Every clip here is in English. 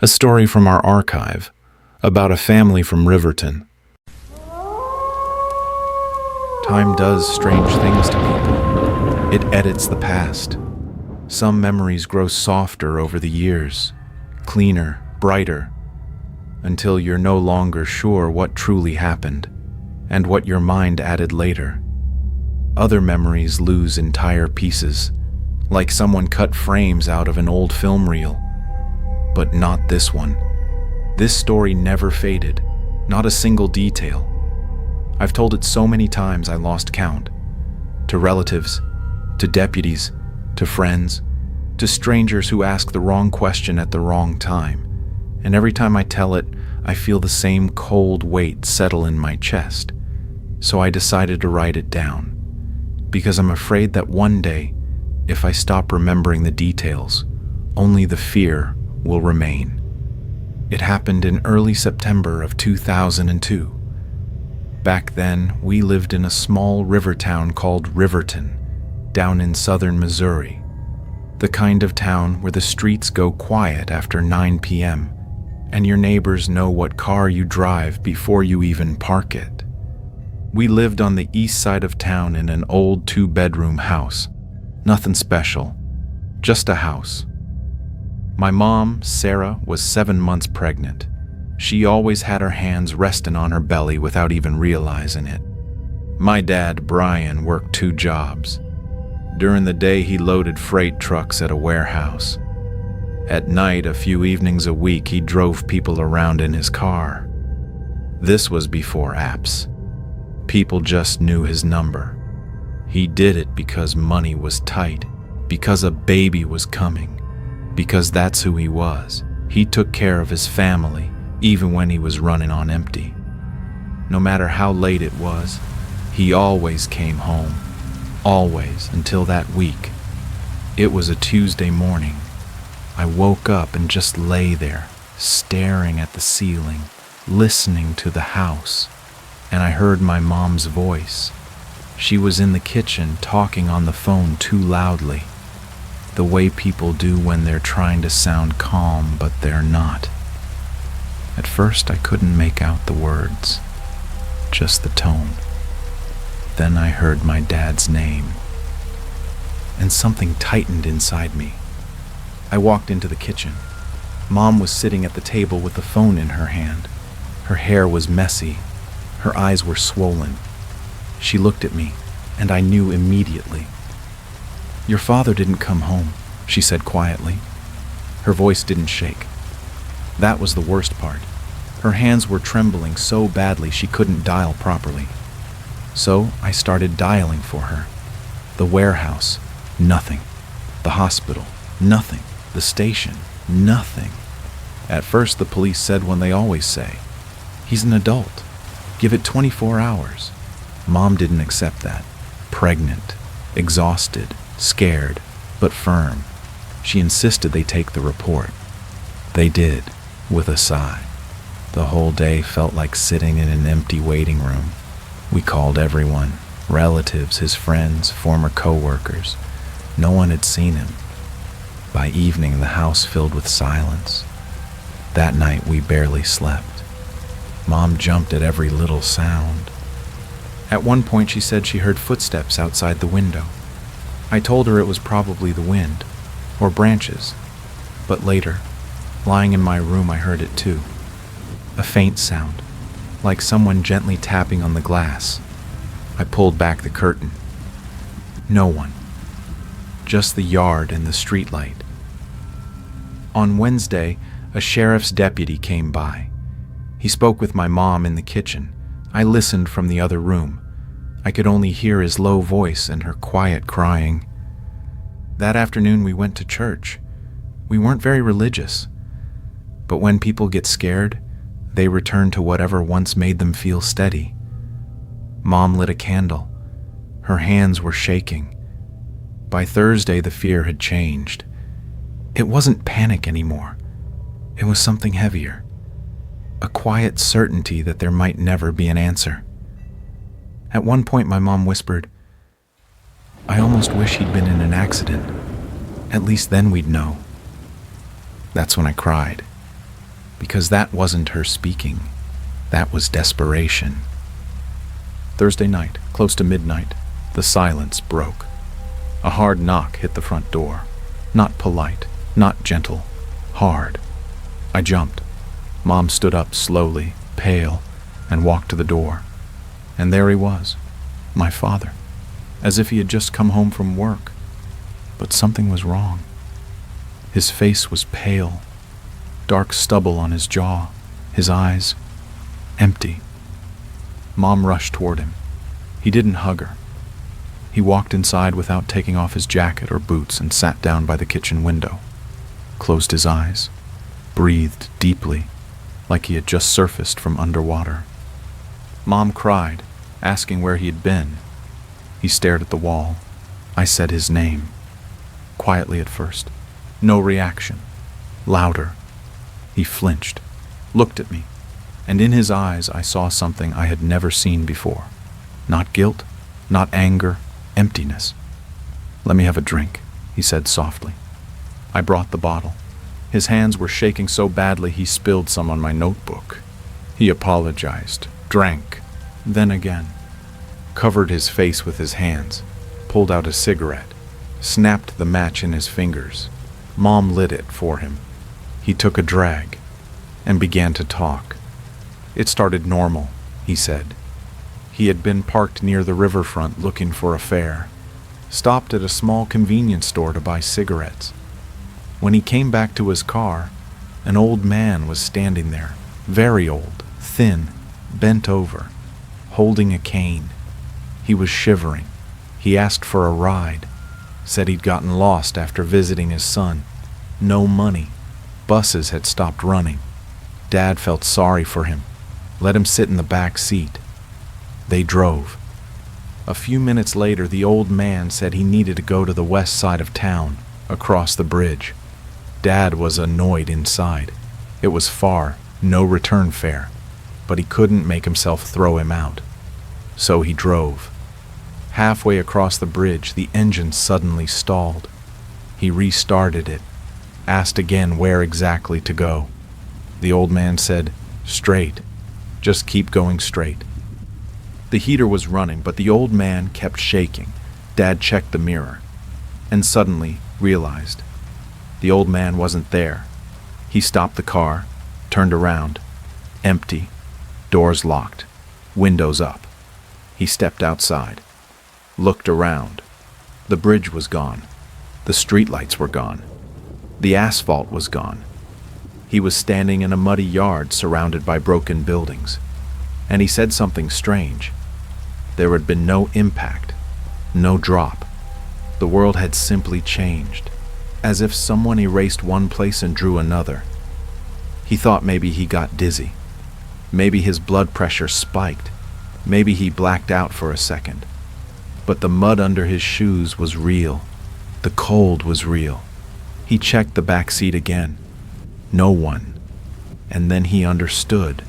a story from our archive about a family from Riverton. Time does strange things to people. It edits the past. Some memories grow softer over the years, cleaner, brighter, until you're no longer sure what truly happened and what your mind added later. Other memories lose entire pieces, like someone cut frames out of an old film reel. But not this one. This story never faded, not a single detail. I've told it so many times I lost count. To relatives, to deputies, to friends, to strangers who ask the wrong question at the wrong time. And every time I tell it, I feel the same cold weight settle in my chest. So I decided to write it down, because I'm afraid that one day, if I stop remembering the details, only the fear will remain. It happened in early September of 2002. Back then, we lived in a small river town called Riverton, down in southern Missouri. The kind of town where the streets go quiet after 9 p.m., and your neighbors know what car you drive before you even park it. We lived on the east side of town in an old 2-bedroom house. Nothing special, just a house. My mom, Sarah, was 7 months pregnant. She always had her hands resting on her belly without even realizing it. My dad, Brian, worked 2 jobs. During the day, he loaded freight trucks at a warehouse. At night, a few evenings a week, he drove people around in his car. This was before apps. People just knew his number. He did it because money was tight, because a baby was coming, because that's who he was. He took care of his family, even when he was running on empty. No matter how late it was, he always came home. Always, until that week. It was a Tuesday morning. I woke up and just lay there, staring at the ceiling, listening to the house, and I heard my mom's voice. She was in the kitchen talking on the phone too loudly, the way people do when they're trying to sound calm but they're not. At first I couldn't make out the words, just the tone. Then I heard my dad's name, and something tightened inside me. I walked into the kitchen. Mom was sitting at the table with the phone in her hand. Her hair was messy. Her eyes were swollen. She looked at me, and I knew immediately. "Your father didn't come home," she said quietly. Her voice didn't shake. That was the worst part. Her hands were trembling so badly she couldn't dial properly. So I started dialing for her. The warehouse, nothing. The hospital, nothing. The station, nothing. At first the police said what they always say. He's an adult. Give it 24 hours. Mom didn't accept that. Pregnant, exhausted, scared, but firm. She insisted they take the report. They did, with a sigh. The whole day felt like sitting in an empty waiting room. We called everyone, relatives, his friends, former co-workers. No one had seen him. By evening, the house filled with silence. That night, we barely slept. Mom jumped at every little sound. At one point, she said she heard footsteps outside the window. I told her it was probably the wind, or branches. But later, lying in my room, I heard it too. A faint sound, like someone gently tapping on the glass. I pulled back the curtain. No one. Just the yard and the streetlight. On Wednesday, a sheriff's deputy came by. He spoke with my mom in the kitchen. I listened from the other room. I could only hear his low voice and her quiet crying. That afternoon we went to church. We weren't very religious. But when people get scared, they return to whatever once made them feel steady. Mom lit a candle. Her hands were shaking. By Thursday, the fear had changed. It wasn't panic anymore. It was something heavier. A quiet certainty that there might never be an answer. At one point, my mom whispered, "I almost wish he'd been in an accident. At least then we'd know." That's when I cried. because that wasn't her speaking. That was desperation. Thursday night, close to midnight, the silence broke. A hard knock hit the front door. Not polite, not gentle, hard. I jumped. Mom stood up slowly, pale, and walked to the door. And there he was, my father, as if he had just come home from work. But something was wrong. His face was pale, dark stubble on his jaw, his eyes empty. Mom rushed toward him. He didn't hug her. He walked inside without taking off his jacket or boots and sat down by the kitchen window, closed his eyes, breathed deeply, like he had just surfaced from underwater. Mom cried, asking where he had been. He stared at the wall. I said his name, quietly at first. No reaction. Louder. He flinched, looked at me, and in his eyes I saw something I had never seen before. Not guilt, not anger, emptiness. Let me have a drink, he said softly. I brought the bottle. His hands were shaking so badly he spilled some on my notebook. He apologized, drank, then again. Covered his face with his hands, pulled out a cigarette, snapped the match in his fingers. Mom lit it for him. He took a drag and began to talk. It started normal, he said. He had been parked near the riverfront looking for a fare, stopped at a small convenience store to buy cigarettes. When he came back to his car, an old man was standing there, very old, thin, bent over, holding a cane. He was shivering. He asked for a ride, said he'd gotten lost after visiting his son. No money. Buses had stopped running. Dad felt sorry for him, let him sit in the back seat. They drove. A few minutes later, the old man said he needed to go to the west side of town, across the bridge. Dad was annoyed inside. It was far, no return fare, but he couldn't make himself throw him out. So he drove. Halfway across the bridge, the engine suddenly stalled. He restarted it, asked again where exactly to go. The old man said, "Straight. Just keep going straight." The heater was running, but the old man kept shaking. Dad checked the mirror, and suddenly realized the old man wasn't there. He stopped the car, turned around. Empty. Doors locked. Windows up. He stepped outside, looked around. The bridge was gone. The streetlights were gone. The asphalt was gone. He was standing in a muddy yard surrounded by broken buildings. And he said something strange. There had been no impact, no drop. The world had simply changed, as if someone erased one place and drew another. He thought maybe he got dizzy. Maybe his blood pressure spiked. Maybe he blacked out for a second. But the mud under his shoes was real. The cold was real. He checked the back seat again. No one. And then he understood.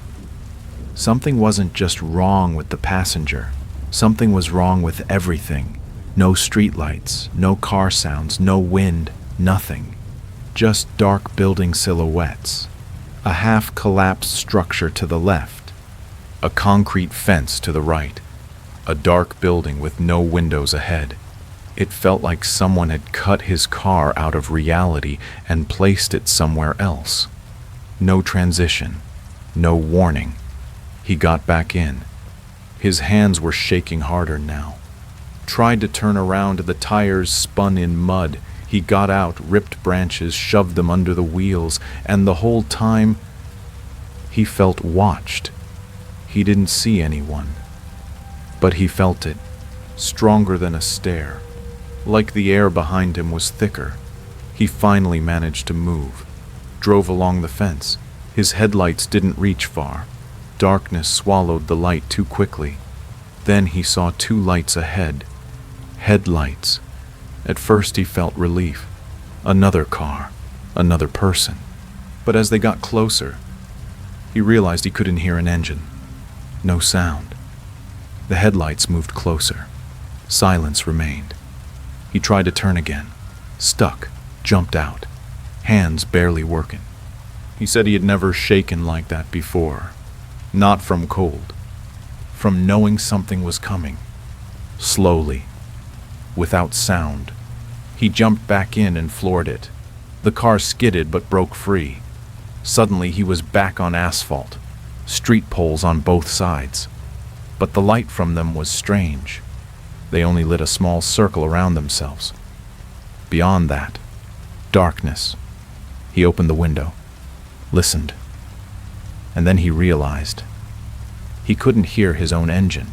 Something wasn't just wrong with the passenger. Something was wrong with everything. No streetlights, no car sounds, no wind, nothing. Just dark building silhouettes. A half-collapsed structure to the left. A concrete fence to the right. A dark building with no windows ahead. It felt like someone had cut his car out of reality and placed it somewhere else. No transition. No warning. He got back in. His hands were shaking harder now. Tried to turn around, the tires spun in mud. He got out, ripped branches, shoved them under the wheels, and the whole time he felt watched. He didn't see anyone, but he felt it, stronger than a stare. Like the air behind him was thicker. He finally managed to move, drove along the fence. His headlights didn't reach far. Darkness swallowed the light too quickly. Then he saw two lights ahead. Headlights. At first he felt relief. Another car. Another person. But as they got closer, he realized he couldn't hear an engine. No sound. The headlights moved closer. Silence remained. He tried to turn again. Stuck. Jumped out. Hands barely working. He said he had never shaken like that before. Not from cold. From knowing something was coming. Slowly. Without sound. He jumped back in and floored it. The car skidded but broke free. Suddenly he was back on asphalt. Street poles on both sides. But the light from them was strange. They only lit a small circle around themselves. Beyond that, darkness. He opened the window, listened, and then he realized he couldn't hear his own engine.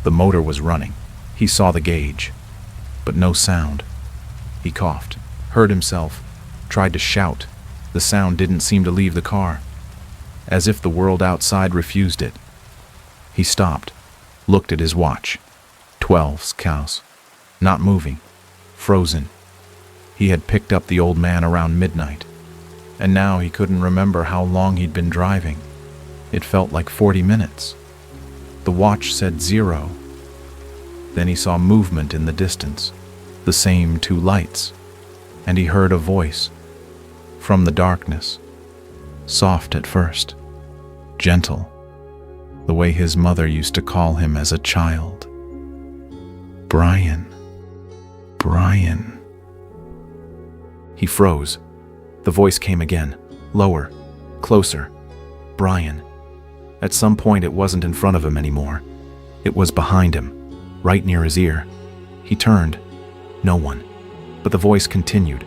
The motor was running. He saw the gauge, but no sound. He coughed, heard himself, tried to shout. The sound didn't seem to leave the car, as if the world outside refused it. He stopped, looked at his watch. 12 cows. Not moving. Frozen. He had picked up the old man around midnight, and now he couldn't remember how long he'd been driving. It felt like 40 minutes. The watch said 0. Then he saw movement in the distance, the same 2 lights, and he heard a voice from the darkness, soft at first, gentle, the way his mother used to call him as a child. Brian. Brian. He froze. The voice came again, lower, closer. Brian. At some point it wasn't in front of him anymore. It was behind him, right near his ear. He turned. No one. But the voice continued.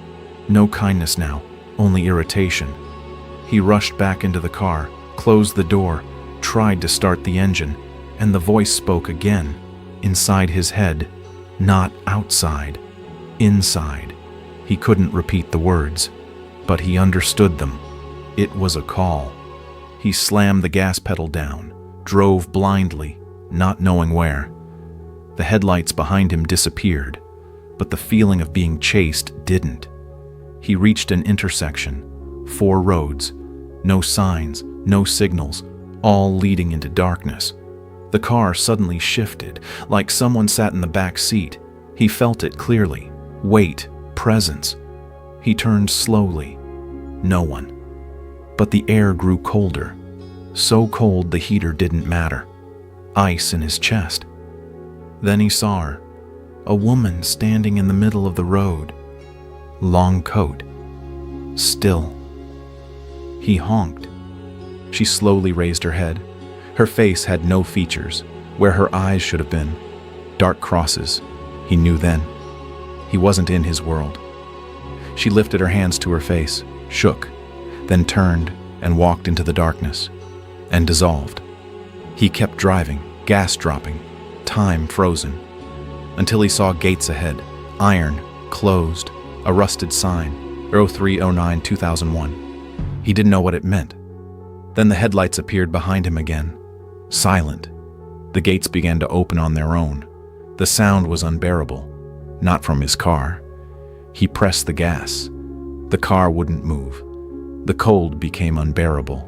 No kindness now, only irritation. He rushed back into the car, closed the door, tried to start the engine, and the voice spoke again, inside his head, not outside, inside. He couldn't repeat the words, but he understood them. It was a call. He slammed the gas pedal down, drove blindly, not knowing where. The headlights behind him disappeared, but the feeling of being chased didn't. He reached an intersection, 4 roads, no signs, no signals, all leading into darkness. The car suddenly shifted, like someone sat in the back seat. He felt it clearly. Weight, presence. He turned slowly. No one. But the air grew colder. So cold the heater didn't matter. Ice in his chest. Then he saw her. A woman standing in the middle of the road. Long coat. Still. He honked. She slowly raised her head. Her face had no features, where her eyes should have been. Dark crosses. He knew then. He wasn't in his world. She lifted her hands to her face, shook, then turned and walked into the darkness, and dissolved. He kept driving, gas dropping, time frozen, until he saw gates ahead, iron, closed, a rusted sign, 0309-2001. He didn't know what it meant. Then the headlights appeared behind him again, silent. The gates began to open on their own. The sound was unbearable, not from his car. He pressed the gas. The car wouldn't move. The cold became unbearable.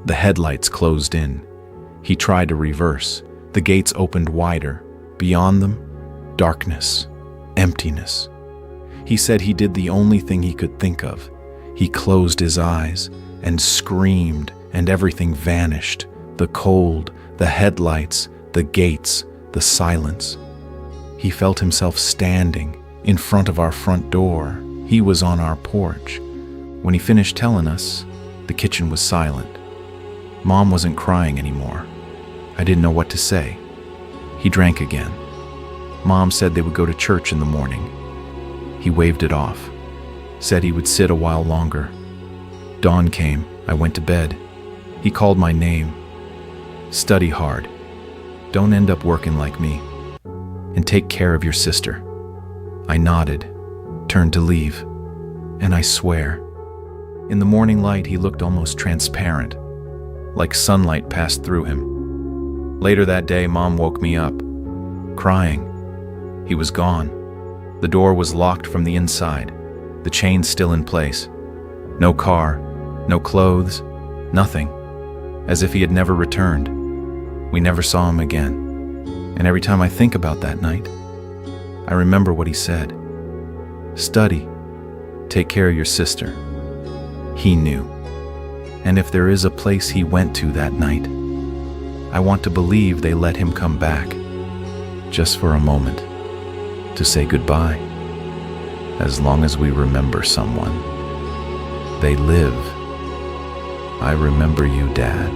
The headlights closed in. He tried to reverse. The gates opened wider. Beyond them, darkness, emptiness. He said he did the only thing he could think of. He closed his eyes and screamed, and everything vanished. The cold, the headlights, the gates, the silence. He felt himself standing in front of our front door. He was on our porch. When he finished telling us, the kitchen was silent. Mom wasn't crying anymore. I didn't know what to say. He drank again. Mom said they would go to church in the morning. He waved it off, said he would sit a while longer. Dawn came. I went to bed. He called my name. Study hard. Don't end up working like me. And take care of your sister. I nodded, turned to leave, and I swear, in the morning light he looked almost transparent, like sunlight passed through him. Later that day, Mom woke me up, crying. He was gone. The door was locked from the inside, the chain still in place. No car, no clothes, nothing, as if he had never returned. We never saw him again. And every time I think about that night, I remember what he said. Study. Take care of your sister. He knew. And if there is a place he went to that night, I want to believe they let him come back, just for a moment, to say goodbye. As long as we remember someone, they live. I remember you, Dad.